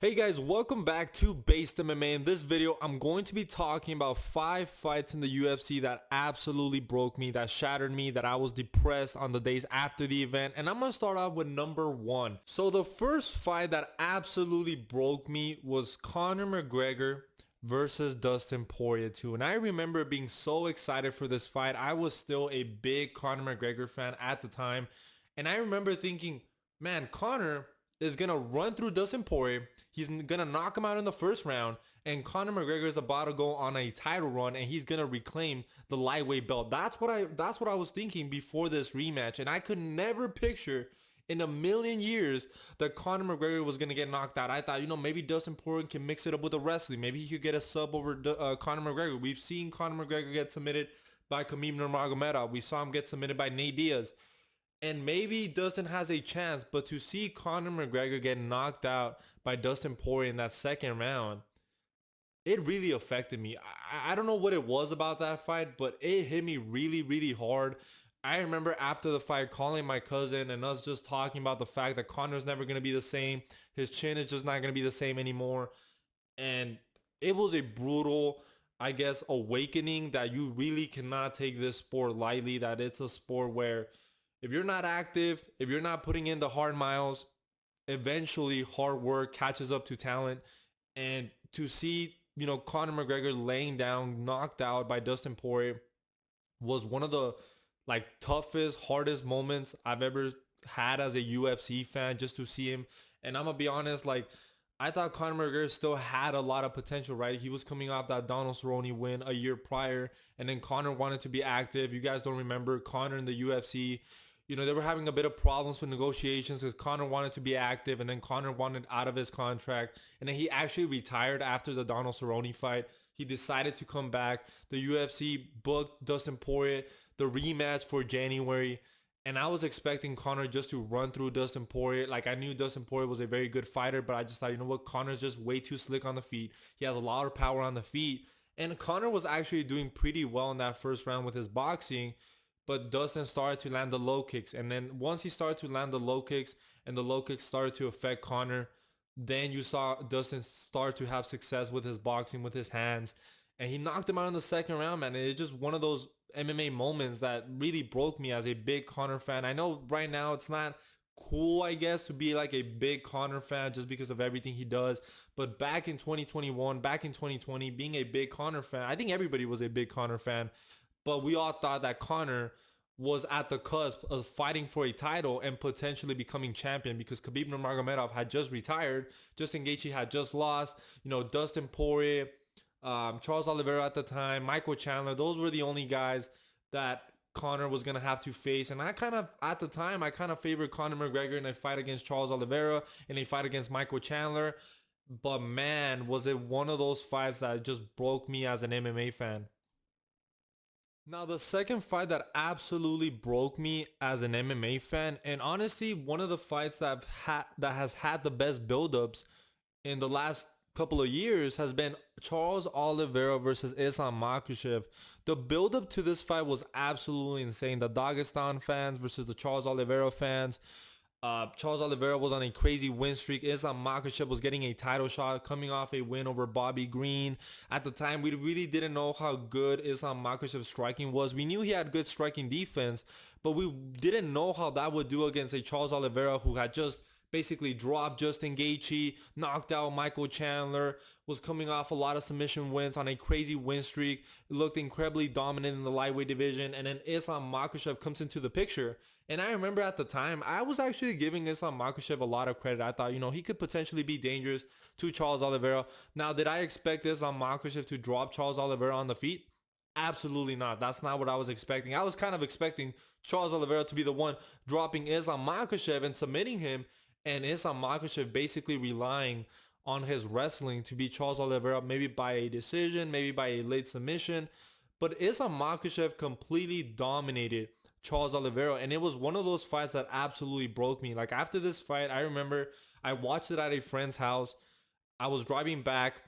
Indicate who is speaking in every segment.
Speaker 1: Hey guys, welcome back to Based MMA. In this video, I'm going to be talking about 5 fights in the UFC that absolutely broke me, that shattered me, that I was depressed on the days after the event. And I'm going to start off with number 1. So the first fight that absolutely broke me was Conor McGregor versus Dustin Poirier 2. And I remember being so excited for this fight. I was still a big Conor McGregor fan at the time. And I remember thinking, man, Conor is going to run through Dustin Poirier. He's going to knock him out in the first round. And Conor McGregor is about to go on a title run and he's going to reclaim the lightweight belt. That's what I was thinking before this rematch. And I could never picture in a million years that Conor McGregor was going to get knocked out. I thought, maybe Dustin Poirier can mix it up with the wrestling. Maybe he could get a sub over Conor McGregor. We've seen Conor McGregor get submitted by Khabib Nurmagomedov. We saw him get submitted by Nate Diaz. And maybe Dustin has a chance, but to see Conor McGregor get knocked out by Dustin Poirier in that second round, it really affected me. I don't know what it was about that fight, but it hit me really, really hard. I remember after the fight calling my cousin and us just talking about the fact that Conor's never going to be the same. His chin is just not going to be the same anymore. And it was a brutal, I guess, awakening that you really cannot take this sport lightly, that it's a sport where if you're not active, if you're not putting in the hard miles, eventually hard work catches up to talent. And to see, Conor McGregor laying down, knocked out by Dustin Poirier was one of the toughest, hardest moments I've ever had as a UFC fan, just to see him. And I'm gonna be honest, I thought Conor McGregor still had a lot of potential, right? He was coming off that Donald Cerrone win a year prior, and then Conor wanted to be active. You guys don't remember Conor in the UFC. They were having a bit of problems with negotiations because Conor wanted to be active and then Conor wanted out of his contract. And then he actually retired after the Donald Cerrone fight. He decided to come back. The UFC booked Dustin Poirier, the rematch for January. And I was expecting Conor just to run through Dustin Poirier. I knew Dustin Poirier was a very good fighter, but I just thought, you know what? Conor's just way too slick on the feet. He has a lot of power on the feet. And Conor was actually doing pretty well in that first round with his boxing. But Dustin started to land the low kicks. And then once he started to land the low kicks and the low kicks started to affect Conor, then you saw Dustin start to have success with his boxing, with his hands. And he knocked him out in the second round, man. It's just one of those MMA moments that really broke me as a big Conor fan. I know right now it's not cool, I guess, to be like a big Conor fan just because of everything he does. But back in 2021, back in 2020, being a big Conor fan, I think everybody was a big Conor fan. But we all thought that Conor was at the cusp of fighting for a title and potentially becoming champion because Khabib Nurmagomedov had just retired. Justin Gaethje had just lost. Dustin Poirier, Charles Olivera at the time, Michael Chandler. Those were the only guys that Conor was going to have to face. And at the time, I kind of favored Conor McGregor in a fight against Charles Olivera, in a fight against Michael Chandler. But man, was it one of those fights that just broke me as an MMA fan. Now, the second fight that absolutely broke me as an MMA fan, and honestly, one of the fights that has had the best buildups in the last couple of years has been Charles Oliveira versus Islam Makhachev. The buildup to this fight was absolutely insane. The Dagestan fans versus the Charles Oliveira fans. Charles Oliveira was on a crazy win streak. Islam Makhachev was getting a title shot, coming off a win over Bobby Green. At the time, we really didn't know how good Islam Makhachev's striking was. We knew he had good striking defense, but we didn't know how that would do against a Charles Oliveira who had just basically dropped Justin Gaethje, knocked out Michael Chandler, was coming off a lot of submission wins on a crazy win streak, looked incredibly dominant in the lightweight division, and then Islam Makhachev comes into the picture. And I remember at the time, I was actually giving Islam Makhachev a lot of credit. I thought, he could potentially be dangerous to Charles Oliveira. Now, did I expect Islam Makhachev to drop Charles Oliveira on the feet? Absolutely not. That's not what I was expecting. I was kind of expecting Charles Oliveira to be the one dropping Islam Makhachev and submitting him, and Islam Makhachev basically relying on his wrestling to beat Charles Oliveira, maybe by a decision, maybe by a late submission. But Islam Makhachev completely dominated Charles Oliveira, and it was one of those fights that absolutely broke me. After this fight, I remember I watched it at a friend's house. I was driving back.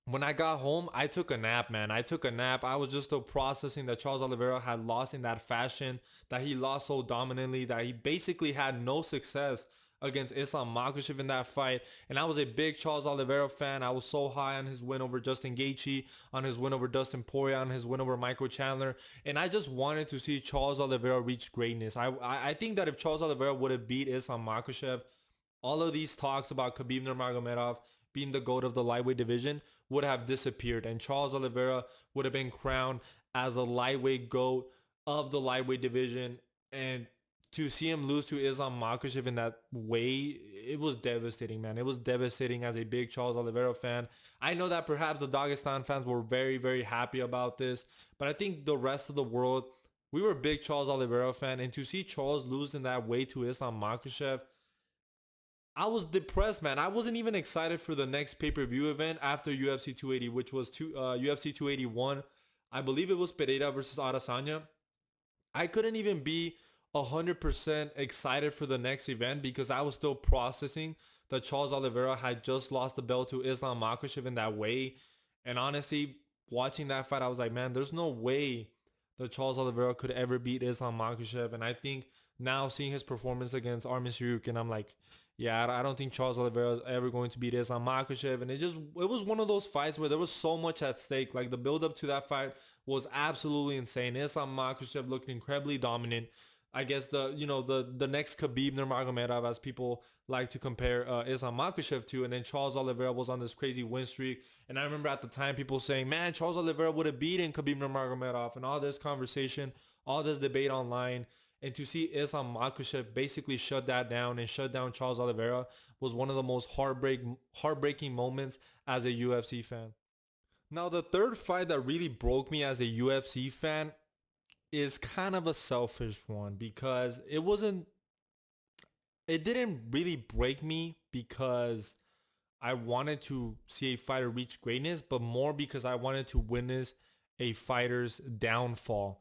Speaker 1: When I got home, I took a nap, man. I took a nap. I was just still processing that Charles Oliveira had lost in that fashion, that he lost so dominantly, that he basically had no success against Islam Makhachev in that fight. And I was a big Charles Oliveira fan. I was so high on his win over Justin Gaethje, on his win over Dustin Poirier, on his win over Michael Chandler. And I just wanted to see Charles Oliveira reach greatness. I think that if Charles Oliveira would have beat Islam Makhachev, all of these talks about Khabib Nurmagomedov being the GOAT of the lightweight division would have disappeared, and Charles Oliveira would have been crowned as a lightweight GOAT of the lightweight division. And to see him lose to Islam Makhachev in that way, it was devastating, man. It was devastating as a big Charles Oliveira fan. I know that perhaps the Dagestan fans were very, very happy about this, but I think the rest of the world, we were a big Charles Oliveira fan, and to see Charles lose in that way to Islam Makhachev, I was depressed, man. I wasn't even excited for the next pay-per-view event after UFC 280, which was UFC 281. I believe it was Pereira versus Adesanya. I couldn't even be 100% excited for the next event because I was still processing that Charles Oliveira had just lost the belt to Islam Makhachev in that way. And honestly, watching that fight, I was like, man, there's no way that Charles Oliveira could ever beat Islam Makhachev. And I think now seeing his performance against Armin Sariukin, I'm like, yeah, I don't think Charles Oliveira is ever going to beat Islam Makhachev. And it was one of those fights where there was so much at stake. Like the build up to that fight was absolutely insane. Islam Makhachev looked incredibly dominant. I guess the next Khabib Nurmagomedov, as people like to compare Islam Makhachev to, and then Charles Oliveira was on this crazy win streak. And I remember at the time people saying, man, Charles Oliveira would have beaten Khabib Nurmagomedov, and all this conversation, all this debate online. And to see Islam Makhachev basically shut that down and shut down Charles Oliveira was one of the most heartbreaking moments as a UFC fan. Now, the third fight that really broke me as a UFC fan is kind of a selfish one because it didn't really break me because I wanted to see a fighter reach greatness, but more because I wanted to witness a fighter's downfall.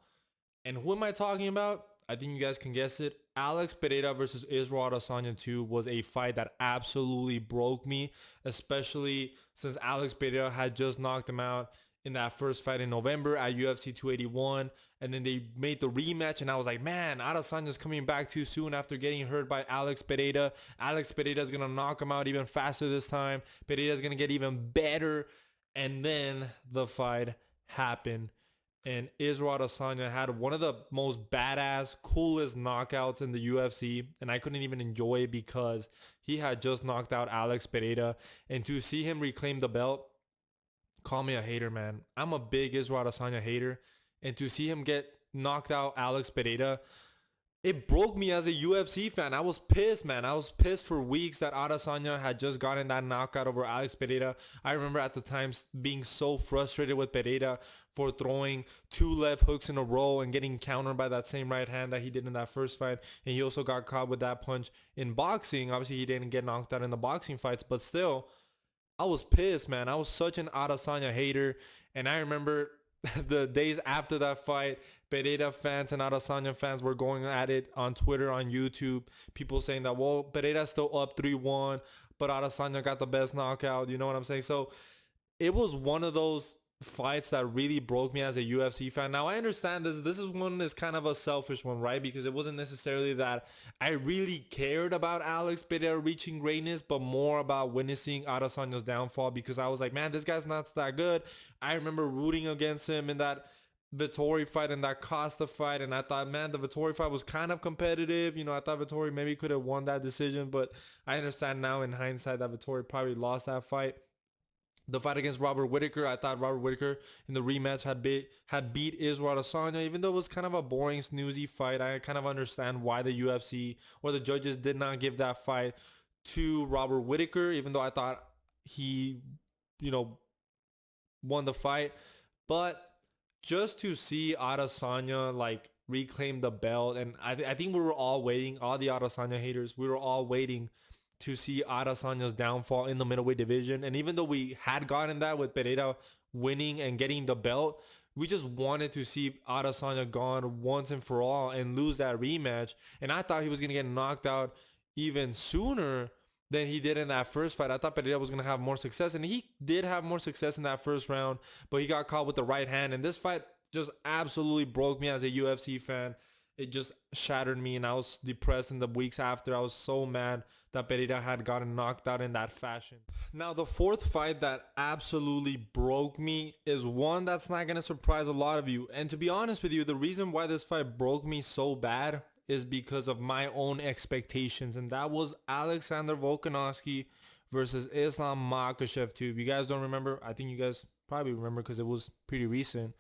Speaker 1: And who am I talking about? I think you guys can guess it. Alex Pereira versus Israel Adesanya 2 was a fight that absolutely broke me, especially since Alex Pereira had just knocked him out in that first fight in November at UFC 281. And then they made the rematch, and I was like, man, Adesanya's coming back too soon after getting hurt by Alex Pereira. Alex Pereira is going to knock him out even faster this time. Pereira is going to get even better. And then the fight happened. And Israel Adesanya had one of the most badass, coolest knockouts in the UFC. And I couldn't even enjoy it because he had just knocked out Alex Pereira. And to see him reclaim the belt, call me a hater, man. I'm a big Israel Adesanya hater. And to see him get knocked out Alex Pereira, it broke me as a UFC fan. I was pissed, man. I was pissed for weeks that Adesanya had just gotten that knockout over Alex Pereira. I remember at the time being so frustrated with Pereira for throwing 2 left hooks in a row and getting countered by that same right hand that he did in that first fight. And he also got caught with that punch in boxing. Obviously, he didn't get knocked out in the boxing fights, but still, I was pissed, man. I was such an Adesanya hater. And I remember the days after that fight, Pereira fans and Adesanya fans were going at it on Twitter, on YouTube. People saying that, well, Pereira's still up 3-1, but Adesanya got the best knockout. You know what I'm saying? So it was one of those fights that really broke me as a UFC fan. Now I understand this is one that's kind of a selfish one, right? Because it wasn't necessarily that I really cared about Alex Pereira reaching greatness, but more about witnessing Adesanya's downfall, because I was like, man, this guy's not that good. I remember rooting against him in that Vettori fight and that Costa fight, and I thought, man, the Vettori fight was kind of competitive. You know, I thought Vettori maybe could have won that decision, but I understand now in hindsight that Vettori probably lost that fight. The fight against Robert Whittaker, I thought Robert Whittaker in the rematch had beat Israel Adesanya, even though it was kind of a boring, snoozy fight. I kind of understand why the UFC or the judges did not give that fight to Robert Whittaker, even though I thought he, won the fight. But just to see Adesanya like reclaim the belt, and I think we were all waiting, all the Adesanya haters, we were all waiting to see Adesanya's downfall in the middleweight division. And even though we had gotten that with Pereira winning and getting the belt, we just wanted to see Adesanya gone once and for all and lose that rematch. And I thought he was going to get knocked out even sooner than he did in that first fight. I thought Pereira was going to have more success, and he did have more success in that first round, but he got caught with the right hand. And this fight just absolutely broke me as a UFC fan. It just shattered me, and I was depressed in the weeks after. I was so mad that Pera had gotten knocked out in that fashion. Now, the fourth fight that absolutely broke me is one that's not going to surprise a lot of you. And to be honest with you, the reason why this fight broke me so bad is because of my own expectations. And that was Alexander Volkanovski versus Islam Makhachev too. If you guys don't remember, I think you guys probably remember because it was pretty recent.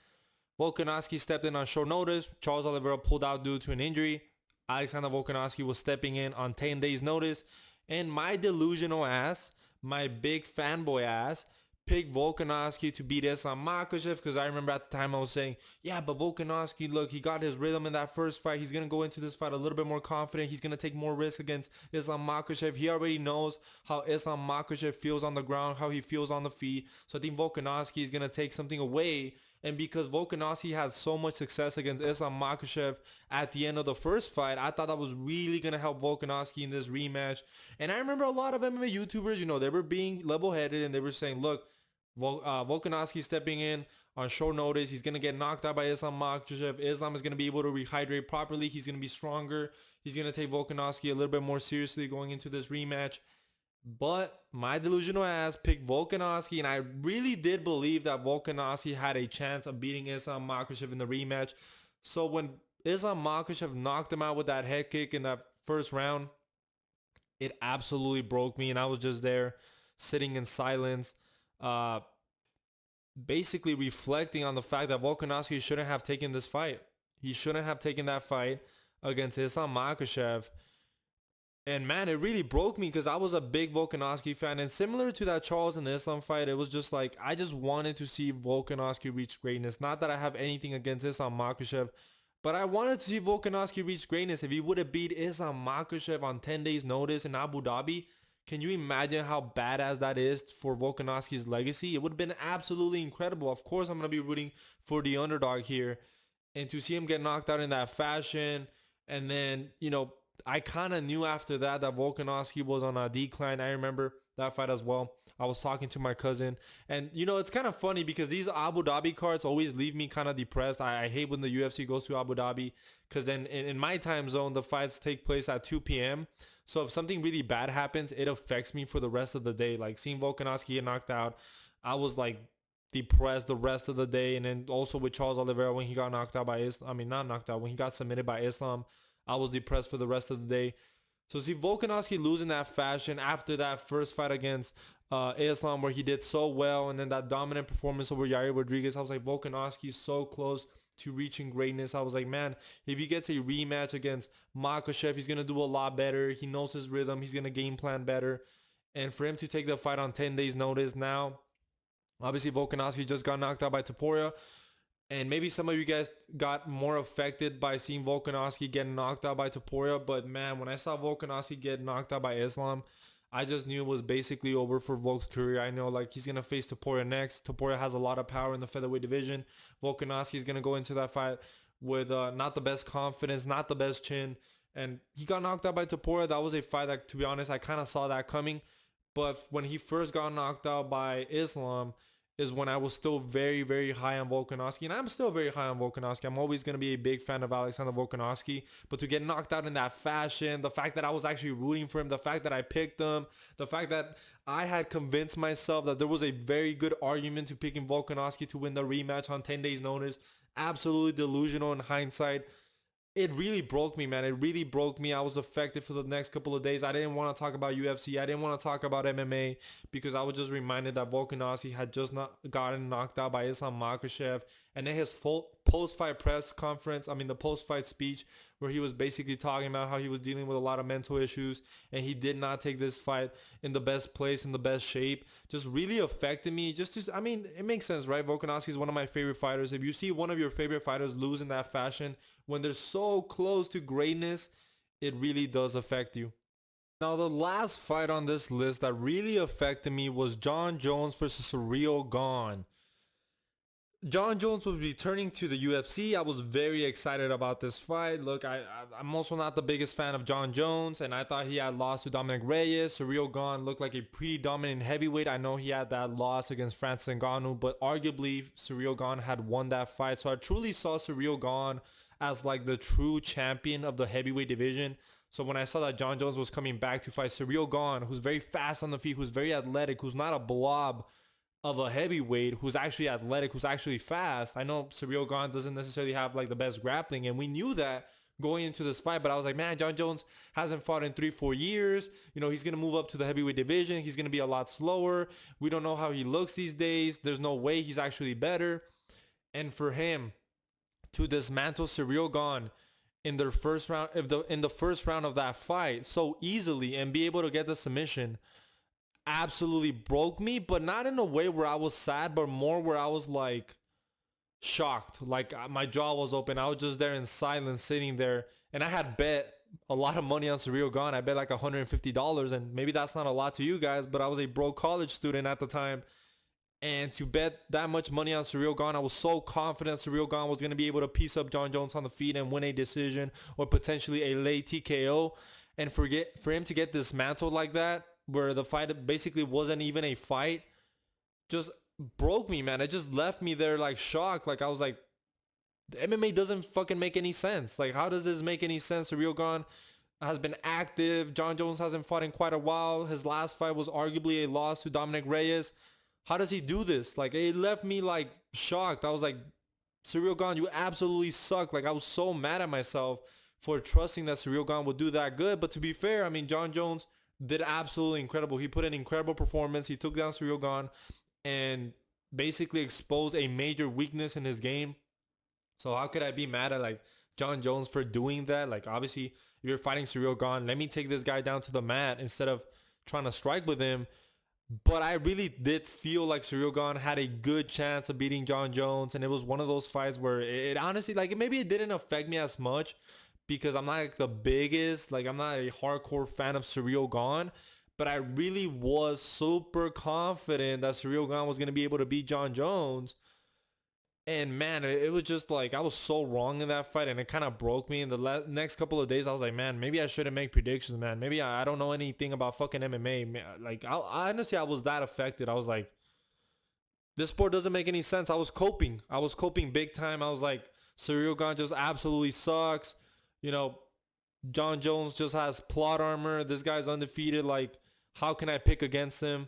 Speaker 1: Volkanovski stepped in on short notice. Charles Oliveira pulled out due to an injury. Alexander Volkanovski was stepping in on 10 days notice. And my delusional ass, my big fanboy ass, picked Volkanovski to beat Islam Makhachev because I remember at the time I was saying, yeah, but Volkanovski, look, he got his rhythm in that first fight. He's going to go into this fight a little bit more confident. He's going to take more risks against Islam Makhachev. He already knows how Islam Makhachev feels on the ground, how he feels on the feet. So I think Volkanovski is going to take something away. And because Volkanovski had so much success against Islam Makhachev at the end of the first fight, I thought that was really going to help Volkanovski in this rematch. And I remember a lot of MMA YouTubers, you know, they were being level-headed and they were saying, look, Volkanovski stepping in on short notice. He's going to get knocked out by Islam Makhachev. Islam is going to be able to rehydrate properly. He's going to be stronger. He's going to take Volkanovski a little bit more seriously going into this rematch. But my delusional ass picked Volkanovski, and I really did believe that Volkanovski had a chance of beating Islam Makhachev in the rematch. So when Islam Makhachev knocked him out with that head kick in that first round, it absolutely broke me, and I was just there sitting in silence, basically reflecting on the fact that Volkanovski shouldn't have taken this fight. He shouldn't have taken that fight against Islam Makhachev. And man, it really broke me because I was a big Volkanovski fan. And similar to that Charles and Islam fight, it was just like, I just wanted to see Volkanovski reach greatness. Not that I have anything against Islam Makhachev, but I wanted to see Volkanovski reach greatness. If he would have beat Islam Makhachev on 10 days notice in Abu Dhabi, can you imagine how badass that is for Volkanovski's legacy? It would have been absolutely incredible. Of course, I'm going to be rooting for the underdog here. And to see him get knocked out in that fashion, and then, you know, I kind of knew after that Volkanovski was on a decline. I remember that fight as well. I was talking to my cousin, and you know, it's kind of funny because these Abu Dhabi cards always leave me kind of depressed. I hate when the UFC goes to Abu Dhabi because then in my time zone, the fights take place at 2 p.m. So if something really bad happens, it affects me for the rest of the day. Like seeing Volkanovski get knocked out, I was like depressed the rest of the day. And then also with Charles Oliveira when he got knocked out by Islam, I mean, not knocked out, when he got submitted by Islam, I was depressed for the rest of the day. So see Volkanovski lose in that fashion after that first fight against Islam where he did so well, and then that dominant performance over Yair Rodriguez, I was like, Volkanovski's so close to reaching greatness. I was like, man, if he gets a rematch against Makhachev, he's going to do a lot better. He knows his rhythm. He's going to game plan better. And for him to take the fight on 10 days notice now, obviously Volkanovski just got knocked out by Poirier. And maybe some of you guys got more affected by seeing Volkanovski get knocked out by Poirier. But man, when I saw Volkanovski get knocked out by Islam, I just knew it was basically over for Volk's career. I know like he's going to face Poirier next. Poirier has a lot of power in the featherweight division. Volkanovski is going to go into that fight with not the best confidence, not the best chin. And he got knocked out by Poirier. That was a fight that, to be honest, I kind of saw that coming. But when he first got knocked out by Islam is when I was still very, very high on Volkanovski. And I'm still very high on Volkanovski. I'm always going to be a big fan of Alexander Volkanovski. But to get knocked out in that fashion, the fact that I was actually rooting for him, the fact that I picked him, the fact that I had convinced myself that there was a very good argument to picking Volkanovski to win the rematch on 10 days notice, absolutely delusional in hindsight. It really broke me, man. It really broke me. I was affected for the next couple of days. I didn't want to talk about UFC. I didn't want to talk about MMA because I was just reminded that Volkanovski had just not gotten knocked out by Islam Makhachev. And then his full post-fight press conference, the post-fight speech where he was basically talking about how he was dealing with a lot of mental issues and he did not take this fight in the best place, in the best shape, just really affected me. It makes sense, right? Volkanovski is one of my favorite fighters. If you see one of your favorite fighters lose in that fashion, when they're so close to greatness, it really does affect you. Now, the last fight on this list that really affected me was Jon Jones versus Ciryl Gane. Jon Jones was returning to the UFC. I was very excited about this fight. Look, I'm also not the biggest fan of Jon Jones, and I thought he had lost to Dominic Reyes. Ciryl Gane looked like a pretty dominant heavyweight. I know he had that loss against Francis Ngannou, but arguably Ciryl Gane had won that fight. So I truly saw Ciryl Gane as like the true champion of the heavyweight division. So when I saw that Jon Jones was coming back to fight Ciryl Gane, who's very fast on the feet, who's very athletic, who's not a blob of a heavyweight, who's actually athletic, who's actually fast. I know Ciryl Gane doesn't necessarily have like the best grappling, and we knew that going into this fight, but I was like, man, Jon Jones hasn't fought in 3-4 years. You know, he's going to move up to the heavyweight division. He's going to be a lot slower. We don't know how he looks these days. There's no way he's actually better. And for him to dismantle Ciryl Gane in their first round, in the first round of that fight so easily and be able to get the submission absolutely broke me, but not in a way where I was sad, but more where I was like shocked. Like my jaw was open. I was just there in silence sitting there, and I had bet a lot of money on Ciryl Gane. I bet like $150, and maybe that's not a lot to you guys, but I was a broke college student at the time, and to bet that much money on Ciryl Gane, I was so confident Ciryl Gane was going to be able to piece up Jon Jones on the feet and win a decision or potentially a late TKO. And for him to get dismantled like that, where the fight basically wasn't even a fight, just broke me, man. It just left me there like shocked. Like I was like, the MMA doesn't fucking make any sense. Like, how does this make any sense? Ciryl Gane has been active. Jon Jones hasn't fought in quite a while. His last fight was arguably a loss to Dominic Reyes. How does he do this? Like, it left me like shocked. I was like, Ciryl Gane, you absolutely suck. Like, I was so mad at myself for trusting that Ciryl Gane would do that good. But to be fair, I mean, Jon Jones did absolutely incredible. He put an incredible performance. He took down Ciryl Gane and basically exposed a major weakness in his game. So how could I be mad at like Jon Jones for doing that? Like, obviously, if you're fighting Ciryl Gane, let me take this guy down to the mat instead of trying to strike with him. But I really did feel like Ciryl Gane had a good chance of beating Jon Jones, and it was one of those fights where it honestly, like, maybe it didn't affect me as much because I'm not like the biggest, like, I'm not a hardcore fan of Ciryl Gane, but I really was super confident that Ciryl Gane was going to be able to beat Jon Jones. And man, it was just like, I was so wrong in that fight, and it kind of broke me. In the next couple of days, I was like, man, maybe I shouldn't make predictions, man. Maybe I don't know anything about fucking MMA. Like, honestly, I was that affected. I was like, this sport doesn't make any sense. I was coping big time. I was like, Ciryl Gane just absolutely sucks. You know, Jon Jones just has plot armor. This guy's undefeated. Like, how can I pick against him?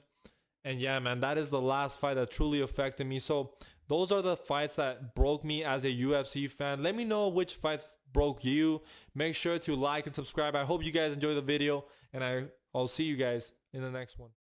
Speaker 1: And yeah, man, that is the last fight that truly affected me. So those are the fights that broke me as a UFC fan. Let me know which fights broke you. Make sure to like and subscribe. I hope you guys enjoy the video, and I'll see you guys in the next one.